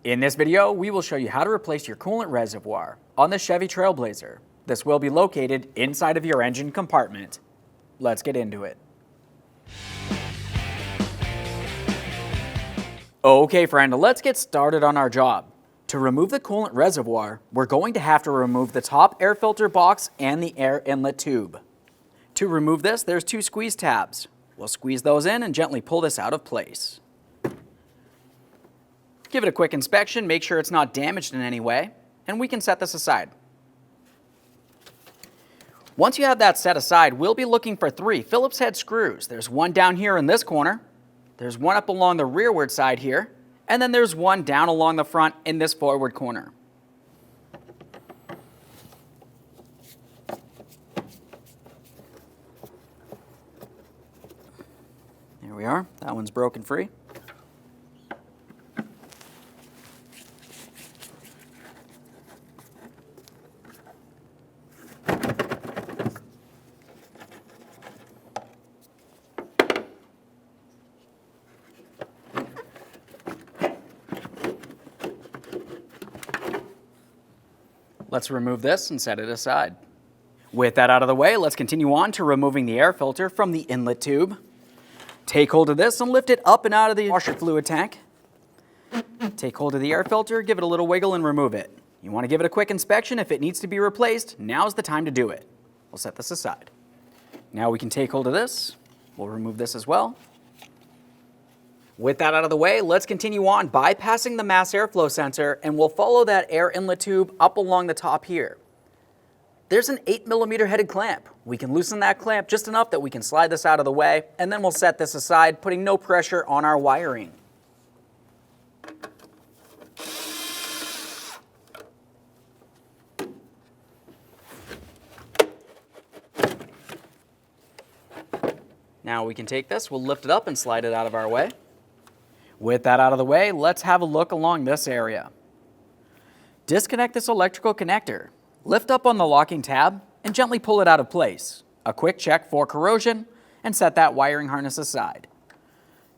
In this video, we will show you how to replace your coolant reservoir on the Chevy Trailblazer. This will be located inside of your engine compartment. Let's get into it. Okay friend, let's get started on our job. To remove the coolant reservoir, we're going to have to remove the top air filter box and the air inlet tube. To remove this, there's two squeeze tabs. We'll squeeze those in and gently pull this out of place. Give it a quick inspection, make sure it's not damaged in any way, and we can set this aside. Once you have that set aside, we'll be looking for 3 Phillips head screws. There's one down here in this corner, there's one up along the rearward side here, and then there's one down along the front in this forward corner. There we are, that one's broken free. Let's remove this and set it aside. With that out of the way, let's continue on to removing the air filter from the inlet tube. Take hold of this and lift it up and out of the washer fluid tank. Take hold of the air filter, give it a little wiggle and remove it. You want to give it a quick inspection. If it needs to be replaced, now's the time to do it. We'll set this aside. Now we can take hold of this. We'll remove this as well. With that out of the way, let's continue on bypassing the mass airflow sensor, and we'll follow that air inlet tube up along the top here. There's an 8mm headed clamp. We can loosen that clamp just enough that we can slide this out of the way, and then we'll set this aside, putting no pressure on our wiring. Now we can take this, we'll lift it up and slide it out of our way. With that out of the way, let's have a look along this area. Disconnect this electrical connector. Lift up on the locking tab and gently pull it out of place. A quick check for corrosion and set that wiring harness aside.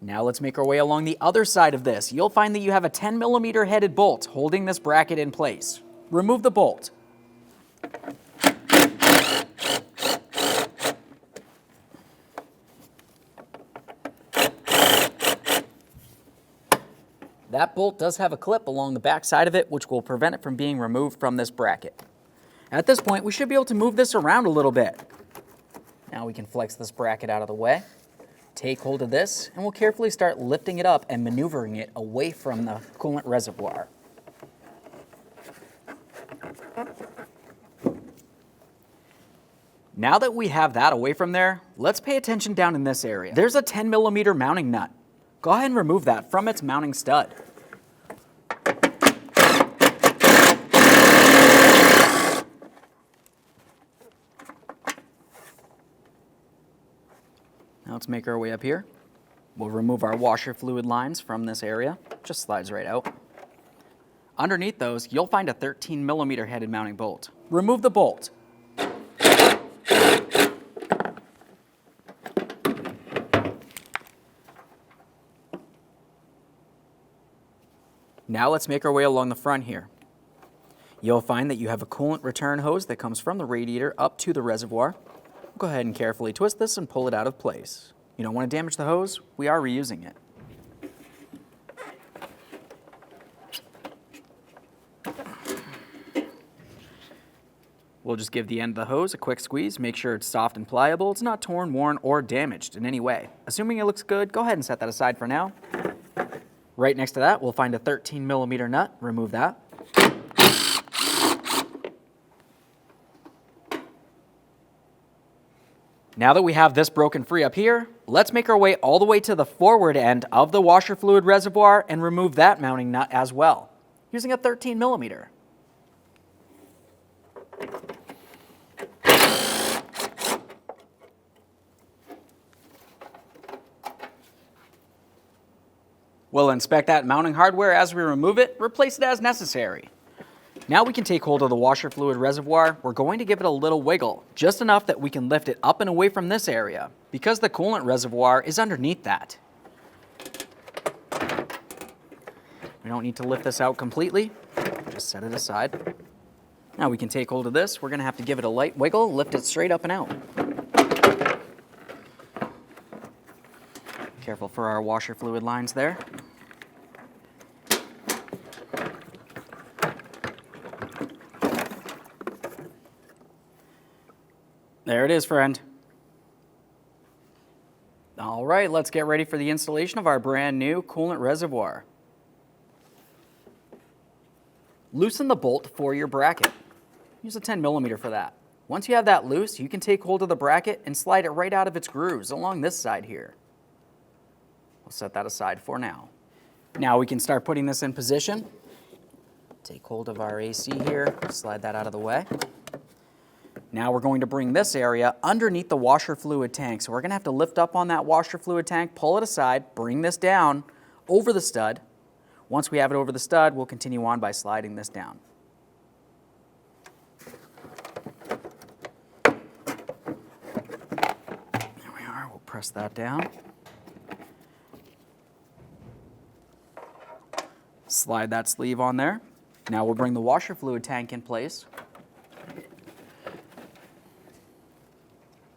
Now let's make our way along the other side of this. You'll find that you have a 10mm headed bolt holding this bracket in place. Remove the bolt. That bolt does have a clip along the back side of it, which will prevent it from being removed from this bracket. At this point, we should be able to move this around a little bit. Now we can flex this bracket out of the way, take hold of this, and we'll carefully start lifting it up and maneuvering it away from the coolant reservoir. Now that we have that away from there, let's pay attention down in this area. There's a 10mm mounting nut. Go ahead and remove that from its mounting stud. Now let's make our way up here. We'll remove our washer fluid lines from this area. Just slides right out. Underneath those, you'll find a 13mm headed mounting bolt. Remove the bolt. Now let's make our way along the front here. You'll find that you have a coolant return hose that comes from the radiator up to the reservoir. Go ahead and carefully twist this and pull it out of place. You don't want to damage the hose, we are reusing it. We'll just give the end of the hose a quick squeeze, make sure it's soft and pliable, it's not torn, worn, or damaged in any way. Assuming it looks good, go ahead and set that aside for now. Right next to that, we'll find a 13mm nut, remove that. Now that we have this broken free up here, let's make our way all the way to the forward end of the washer fluid reservoir and remove that mounting nut as well, using a 13mm. We'll inspect that mounting hardware as we remove it, replace it as necessary. Now we can take hold of the washer fluid reservoir. We're going to give it a little wiggle, just enough that we can lift it up and away from this area, because the coolant reservoir is underneath that. We don't need to lift this out completely. Just set it aside. Now we can take hold of this. We're going to have to give it a light wiggle, lift it straight up and out. Careful for our washer fluid lines there. There it is, friend. All right, let's get ready for the installation of our brand new coolant reservoir. Loosen the bolt for your bracket. Use a 10mm for that. Once you have that loose, you can take hold of the bracket and slide it right out of its grooves along this side here. We'll set that aside for now. Now we can start putting this in position. Take hold of our AC here, slide that out of the way. Now we're going to bring this area underneath the washer fluid tank. So we're going to have to lift up on that washer fluid tank, pull it aside, bring this down over the stud. Once we have it over the stud, we'll continue on by sliding this down. There we are. We'll press that down. Slide that sleeve on there. Now we'll bring the washer fluid tank in place.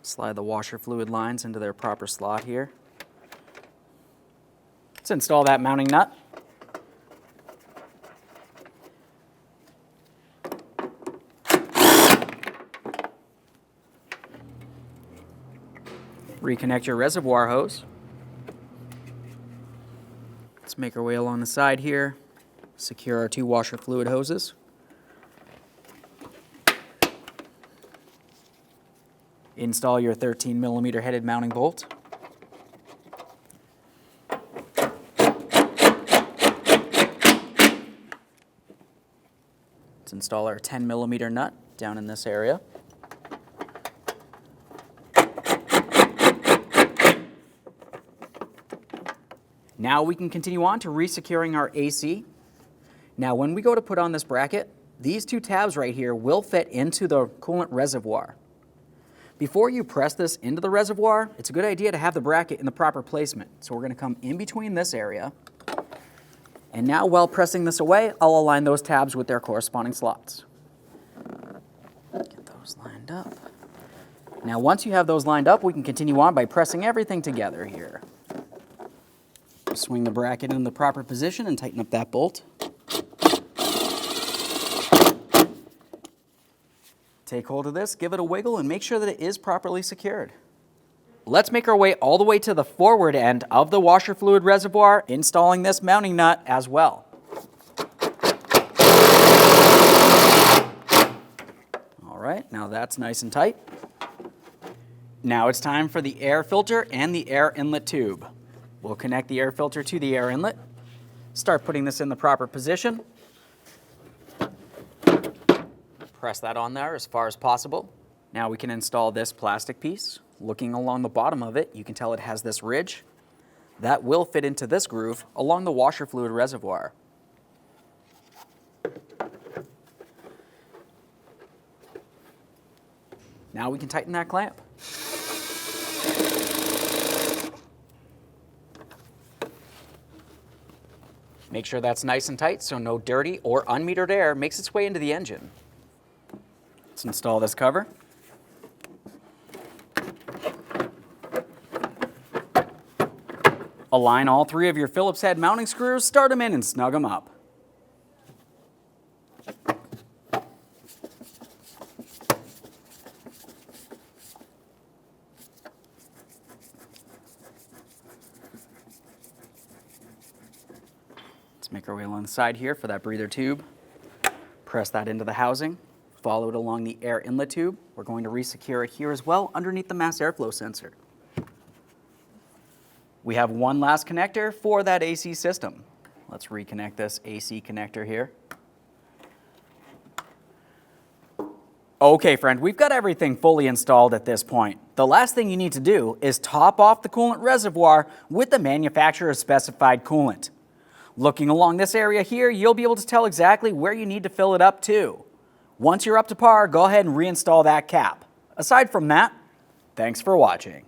Slide the washer fluid lines into their proper slot here. Let's install that mounting nut. Reconnect your reservoir hose. Let's make our way along the side here. Secure our two washer fluid hoses. Install your 13mm headed mounting bolt. Let's install our 10mm nut down in this area. Now we can continue on to resecuring our AC. Now when we go to put on this bracket, these two tabs right here will fit into the coolant reservoir. Before you press this into the reservoir, it's a good idea to have the bracket in the proper placement. So we're going to come in between this area. And now while pressing this away, I'll align those tabs with their corresponding slots. Get those lined up. Now once you have those lined up, we can continue on by pressing everything together here. Swing the bracket in the proper position and tighten up that bolt. Take hold of this, give it a wiggle, and make sure that it is properly secured. Let's make our way all the way to the forward end of the washer fluid reservoir, installing this mounting nut as well. All right, now that's nice and tight. Now it's time for the air filter and the air inlet tube. We'll connect the air filter to the air inlet. Start putting this in the proper position. Press that on there as far as possible. Now we can install this plastic piece. Looking along the bottom of it, you can tell it has this ridge. That will fit into this groove along the washer fluid reservoir. Now we can tighten that clamp. Make sure that's nice and tight so no dirty or unmetered air makes its way into the engine. Let's install this cover. Align all three of your Phillips head mounting screws, start them in and snug them up. Let's make our way along the side here for that breather tube. Press that into the housing. Follow it along the air inlet tube. We're going to resecure it here as well underneath the mass airflow sensor. We have one last connector for that AC system. Let's reconnect this AC connector here. Okay, friend, we've got everything fully installed at this point. The last thing you need to do is top off the coolant reservoir with the manufacturer's specified coolant. Looking along this area here, you'll be able to tell exactly where you need to fill it up to. Once you're up to par, go ahead and reinstall that cap. Aside from that, thanks for watching.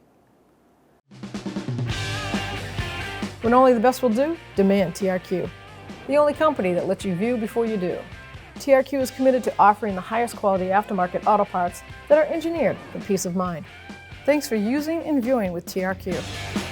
When only the best will do, demand TRQ. the only company that lets you view before you do. TRQ is committed to offering the highest quality aftermarket auto parts that are engineered for peace of mind. Thanks for using and viewing with TRQ.